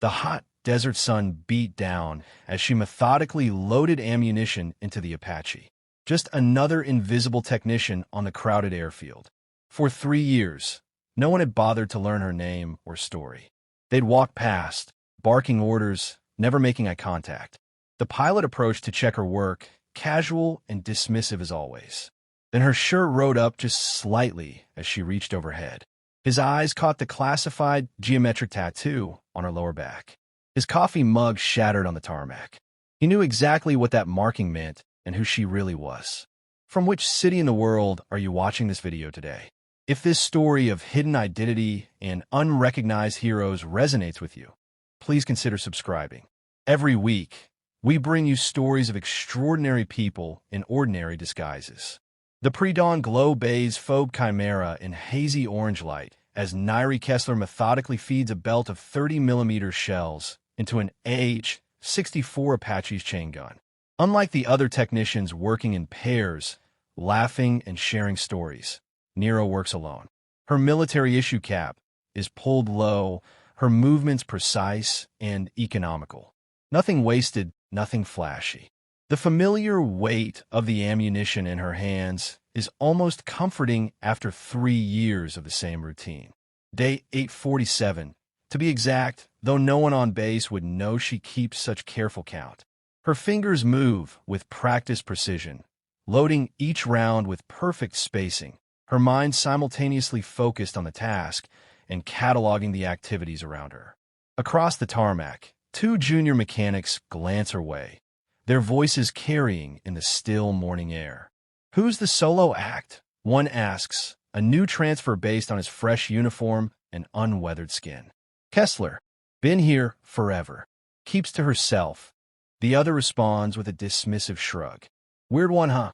The hot desert sun beat down as she methodically loaded ammunition into the Apache. Just another invisible technician on the crowded airfield. For 3 years, no one had bothered to learn her name or story. They'd walk past, barking orders, never making eye contact. The pilot approached to check her work, casual and dismissive as always. Then her shirt rode up just slightly as she reached overhead. His eyes caught the classified geometric tattoo on her lower back. His coffee mug shattered on the tarmac. He knew exactly what that marking meant and who she really was. From which city in the world are you watching this video today? If this story of hidden identity and unrecognized heroes resonates with you, please consider subscribing. Every week, we bring you stories of extraordinary people in ordinary disguises. The pre-dawn glow bathes Phobe Chimera in hazy orange light as Nairi Kessler methodically feeds a belt of 30mm shells into an AH-64 Apache's chain gun. Unlike the other technicians working in pairs, laughing and sharing stories, Nero works alone. Her military issue cap is pulled low, her movements precise and economical. Nothing wasted, nothing flashy. The familiar weight of the ammunition in her hands is almost comforting after 3 years of the same routine. Day 847, to be exact, though no one on base would know she keeps such careful count. Her fingers move with practiced precision, loading each round with perfect spacing, her mind simultaneously focused on the task and cataloging the activities around her. Across the tarmac, 2 junior mechanics glance her way, their voices carrying in the still morning air. "Who's the solo act?" one asks, a new transfer based on his fresh uniform and unweathered skin. "Kessler. Been here forever." Keeps to herself. The other responds with a dismissive shrug. "Weird one, huh?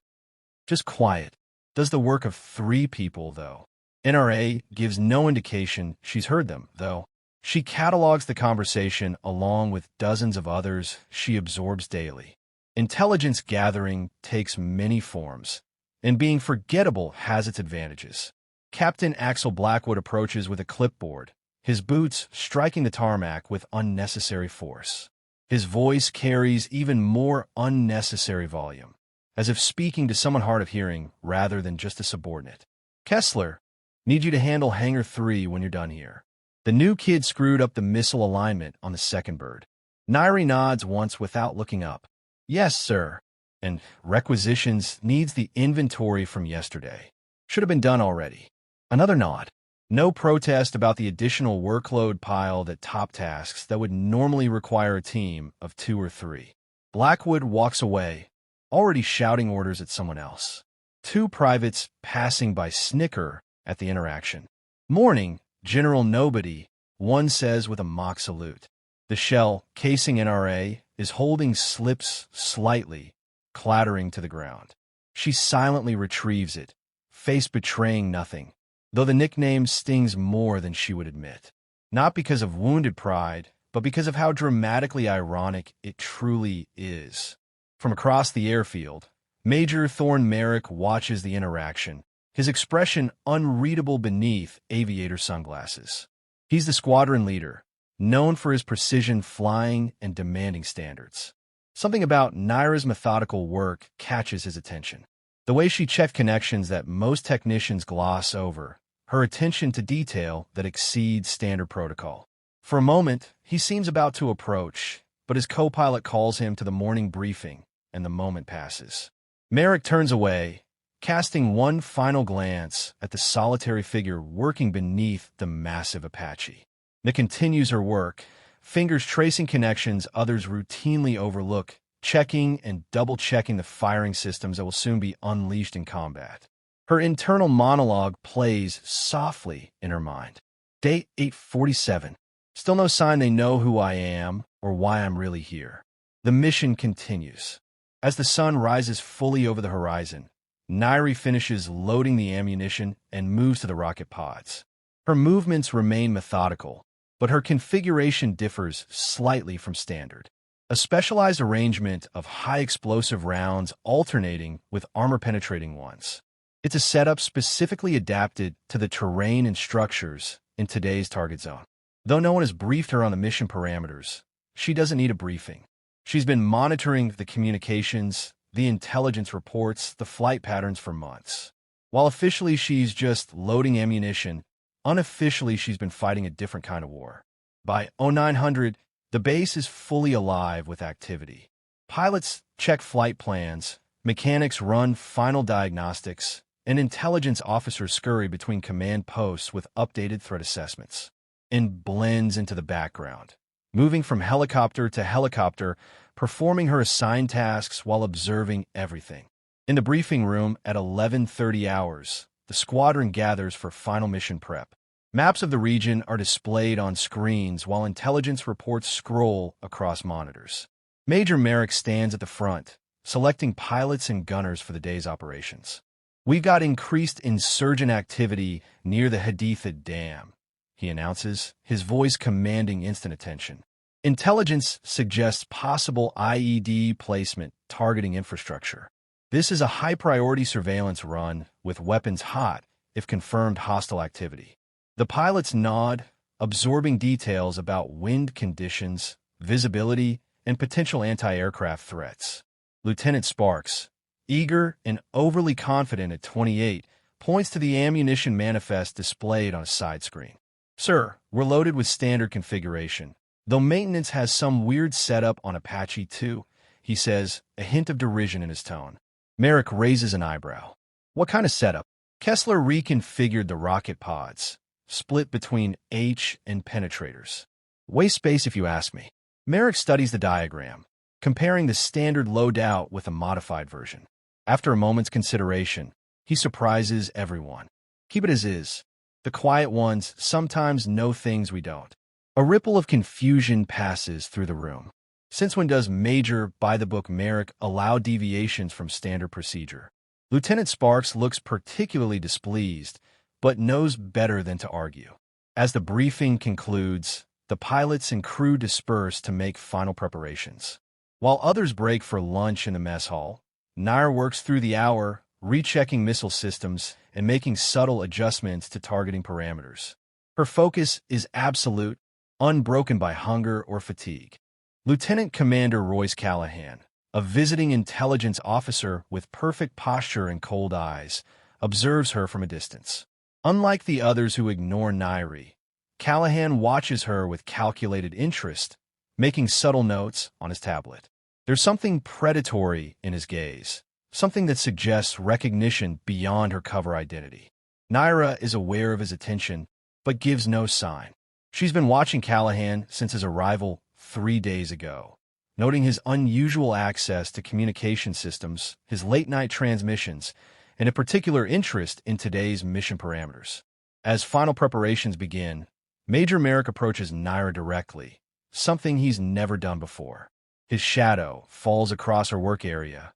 Just quiet." Does the work of 3 people, though. NRA gives no indication she's heard them, though. She catalogs the conversation along with dozens of others she absorbs daily. Intelligence gathering takes many forms, and being forgettable has its advantages. Captain Axel Blackwood approaches with a clipboard, his boots striking the tarmac with unnecessary force. His voice carries even more unnecessary volume, as if speaking to someone hard of hearing rather than just a subordinate. "Kessler, need you to handle Hangar 3 when you're done here." The new kid screwed up the missile alignment on the second bird. Nairi nods once without looking up. "Yes, sir." And requisitions needs the inventory from yesterday. Should have been done already. Another nod. No protest about the additional workload piled at top tasks that would normally require a team of 2 or 3. Blackwood walks away, already shouting orders at someone else. 2 privates passing by snicker at the interaction. "Morning, General Nobody," one says with a mock salute. The shell casing NRA is holding slips slightly, clattering to the ground. She silently retrieves it, face betraying nothing, though the nickname stings more than she would admit. Not because of wounded pride, but because of how dramatically ironic it truly is. From across the airfield, Major Thorne Merrick watches the interaction, his expression unreadable beneath aviator sunglasses. He's the squadron leader, known for his precision flying and demanding standards. Something about Naira's methodical work catches his attention. The way she checked connections that most technicians gloss over, her attention to detail that exceeds standard protocol. For a moment, he seems about to approach, but his co-pilot calls him to the morning briefing, and the moment passes. Merrick turns away, casting one final glance at the solitary figure working beneath the massive Apache. Nick continues her work, fingers tracing connections others routinely overlook, checking and double-checking the firing systems that will soon be unleashed in combat. Her internal monologue plays softly in her mind. Day 847. Still no sign they know who I am or why I'm really here. The mission continues. As the sun rises fully over the horizon, Nairi finishes loading the ammunition and moves to the rocket pods. Her movements remain methodical, but her configuration differs slightly from standard. A specialized arrangement of high-explosive rounds alternating with armor-penetrating ones. It's a setup specifically adapted to the terrain and structures in today's target zone. Though no one has briefed her on the mission parameters, she doesn't need a briefing. She's been monitoring the communications, the intelligence reports, the flight patterns for months. While officially she's just loading ammunition, unofficially she's been fighting a different kind of war. By 0900, the base is fully alive with activity. Pilots check flight plans, mechanics run final diagnostics, and intelligence officers scurry between command posts with updated threat assessments. And blends into the background, moving from helicopter to helicopter, performing her assigned tasks while observing everything. In the briefing room at 11:30 hours, the squadron gathers for final mission prep. Maps of the region are displayed on screens while intelligence reports scroll across monitors. Major Merrick stands at the front, selecting pilots and gunners for the day's operations. "We've got increased insurgent activity near the Haditha Dam," he announces, his voice commanding instant attention. Intelligence suggests possible IED placement targeting infrastructure. This is a high-priority surveillance run with weapons hot if confirmed hostile activity. The pilots nod, absorbing details about wind conditions, visibility, and potential anti-aircraft threats. Lieutenant Sparks, eager and overly confident at 28, points to the ammunition manifest displayed on a side screen. "Sir, we're loaded with standard configuration, though maintenance has some weird setup on Apache 2, he says, a hint of derision in his tone. Merrick raises an eyebrow. "What kind of setup?" "Kessler reconfigured the rocket pods, split between H and penetrators. Waste space if you ask me." Merrick studies the diagram, comparing the standard loadout with a modified version. After a moment's consideration, he surprises everyone. "Keep it as is. The quiet ones sometimes know things we don't." A ripple of confusion passes through the room. Since when does Major by-the-book Merrick allow deviations from standard procedure? Lieutenant Sparks looks particularly displeased, but knows better than to argue. As the briefing concludes, the pilots and crew disperse to make final preparations. While others break for lunch in the mess hall, Nair works through the hour, rechecking missile systems and making subtle adjustments to targeting parameters. Her focus is absolute, unbroken by hunger or fatigue. Lieutenant Commander Royce Callahan, a visiting intelligence officer with perfect posture and cold eyes, observes her from a distance. Unlike the others who ignore Nairi, Callahan watches her with calculated interest, making subtle notes on his tablet. There's something predatory in his gaze, something that suggests recognition beyond her cover identity. Naira is aware of his attention, but gives no sign. She's been watching Callahan since his arrival 3 days ago, noting his unusual access to communication systems, his late-night transmissions, and a particular interest in today's mission parameters. As final preparations begin, Major Merrick approaches Naira directly, something he's never done before. His shadow falls across her work area,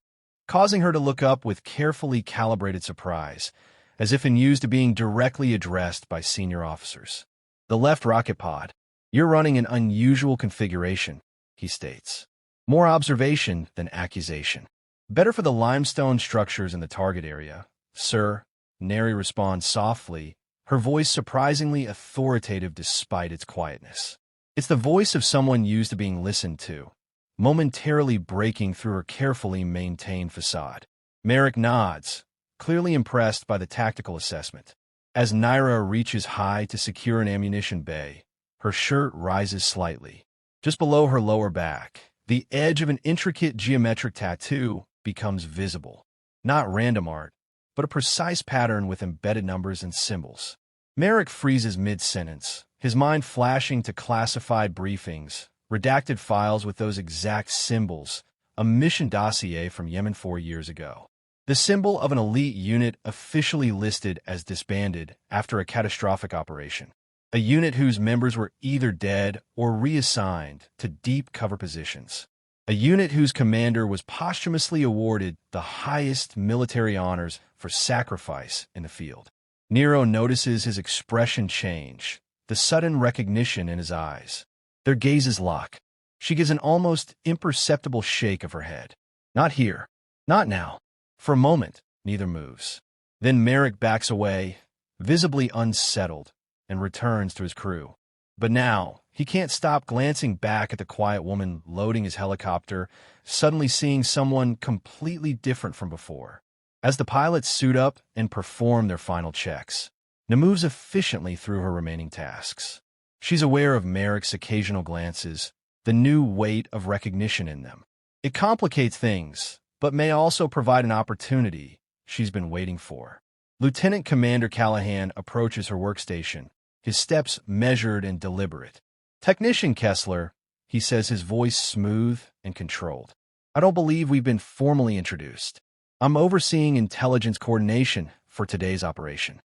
causing her to look up with carefully calibrated surprise, as if enthused to being directly addressed by senior officers. "The left rocket pod. You're running an unusual configuration," he states. "More observation than accusation. Better for the limestone structures in the target area, sir," Neri responds softly, her voice surprisingly authoritative despite its quietness. It's the voice of someone used to being listened to, momentarily breaking through her carefully maintained facade. Merrick nods, clearly impressed by the tactical assessment. As Naira reaches high to secure an ammunition bay, her shirt rises slightly. Just below her lower back, the edge of an intricate geometric tattoo becomes visible. Not random art, but a precise pattern with embedded numbers and symbols. Merrick freezes mid-sentence, his mind flashing to classified briefings, redacted files with those exact symbols, a mission dossier from Yemen 4 years ago. The symbol of an elite unit officially listed as disbanded after a catastrophic operation. A unit whose members were either dead or reassigned to deep cover positions. A unit whose commander was posthumously awarded the highest military honors for sacrifice in the field. Nero notices his expression change, the sudden recognition in his eyes. Their gazes lock. She gives an almost imperceptible shake of her head. "Not here. Not now." For a moment, neither moves. Then Merrick backs away, visibly unsettled, and returns to his crew. But now, he can't stop glancing back at the quiet woman loading his helicopter, suddenly seeing someone completely different from before. As the pilots suit up and perform their final checks, Nia moves efficiently through her remaining tasks. She's aware of Merrick's occasional glances, the new weight of recognition in them. It complicates things, but may also provide an opportunity she's been waiting for. Lieutenant Commander Callahan approaches her workstation, his steps measured and deliberate. "Technician Kessler," he says, his voice smooth and controlled. "I don't believe we've been formally introduced. I'm overseeing intelligence coordination for today's operation."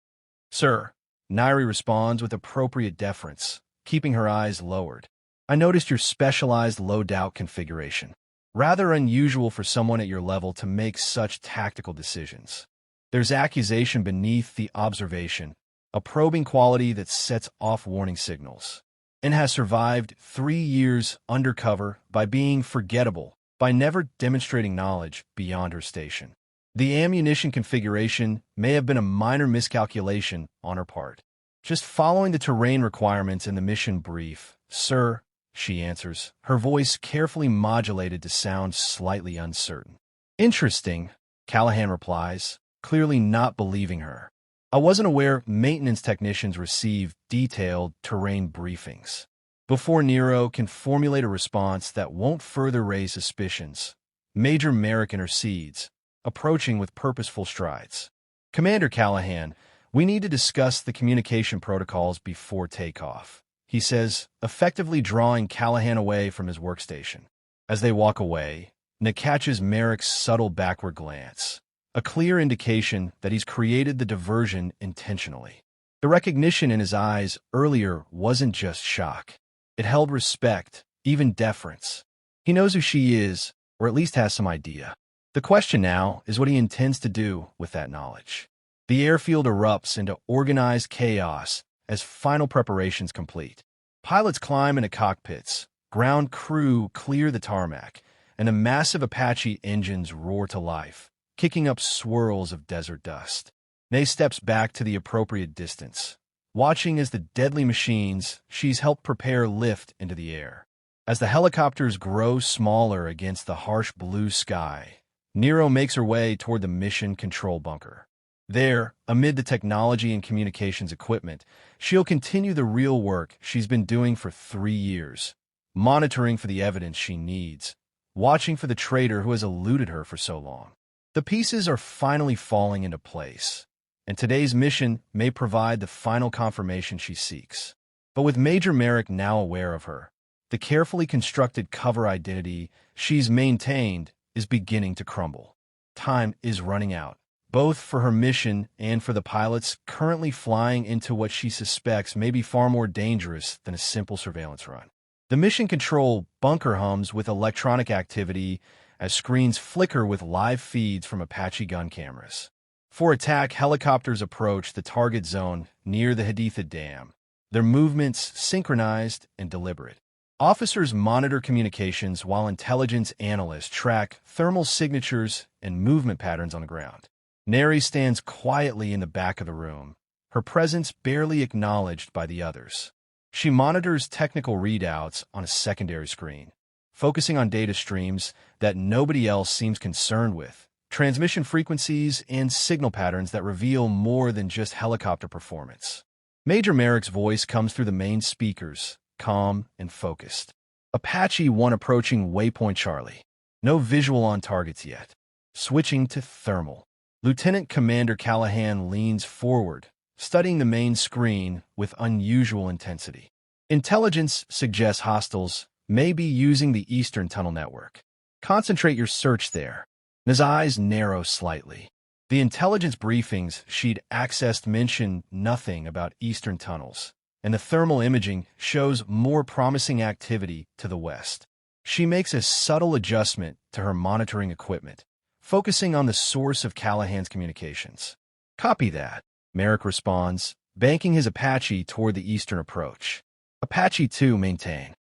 "Sir," Nairi responds with appropriate deference, keeping her eyes lowered. "I noticed your specialized loadout configuration. Rather unusual for someone at your level to make such tactical decisions. There's accusation beneath the observation, a probing quality that sets off warning signals, and has survived 3 years undercover by being forgettable, by never demonstrating knowledge beyond her station. The ammunition configuration may have been a minor miscalculation on her part. Just following the terrain requirements in the mission brief, sir," she answers, her voice carefully modulated to sound slightly uncertain. "Interesting," Callahan replies, clearly not believing her. "I wasn't aware maintenance technicians receive detailed terrain briefings." Before Nero can formulate a response that won't further raise suspicions, Major Merrick intercedes, approaching with purposeful strides. "Commander Callahan, we need to discuss the communication protocols before takeoff," he says, effectively drawing Callahan away from his workstation. As they walk away, Nia catches Merrick's subtle backward glance, a clear indication that he's created the diversion intentionally. The recognition in his eyes earlier wasn't just shock. It held respect, even deference. He knows who she is, or at least has some idea. The question now is what he intends to do with that knowledge. The airfield erupts into organized chaos as final preparations complete. Pilots climb into cockpits, ground crew clear the tarmac, and the massive Apache engines roar to life, kicking up swirls of desert dust. Nia steps back to the appropriate distance, watching as the deadly machines she's helped prepare lift into the air. As the helicopters grow smaller against the harsh blue sky, Nero makes her way toward the mission control bunker. There, amid the technology and communications equipment, she'll continue the real work she's been doing for 3 years, monitoring for the evidence she needs, watching for the traitor who has eluded her for so long. The pieces are finally falling into place, and today's mission may provide the final confirmation she seeks. But with Major Merrick now aware of her, the carefully constructed cover identity she's maintained is beginning to crumble. Time is running out, both for her mission and for the pilots currently flying into what she suspects may be far more dangerous than a simple surveillance run. The mission control bunker hums with electronic activity as screens flicker with live feeds from Apache gun cameras. For attack, helicopters approach the target zone near the Haditha Dam, their movements synchronized and deliberate. Officers monitor communications while intelligence analysts track thermal signatures and movement patterns on the ground. Neri stands quietly in the back of the room, her presence barely acknowledged by the others. She monitors technical readouts on a secondary screen, focusing on data streams that nobody else seems concerned with, transmission frequencies and signal patterns that reveal more than just helicopter performance. Major Merrick's voice comes through the main speakers, calm and focused. Apache 1 approaching waypoint Charlie. No visual on targets yet. Switching to thermal. Lieutenant Commander Callahan leans forward, studying the main screen with unusual intensity. Intelligence suggests hostiles may be using the Eastern Tunnel network. Concentrate your search there. His eyes narrow slightly. The intelligence briefings she'd accessed mention nothing about Eastern tunnels, and the thermal imaging shows more promising activity to the west. She makes a subtle adjustment to her monitoring equipment, focusing on the source of Callahan's communications. "Copy that," Merrick responds, banking his Apache toward the eastern approach. Apache 2 maintain.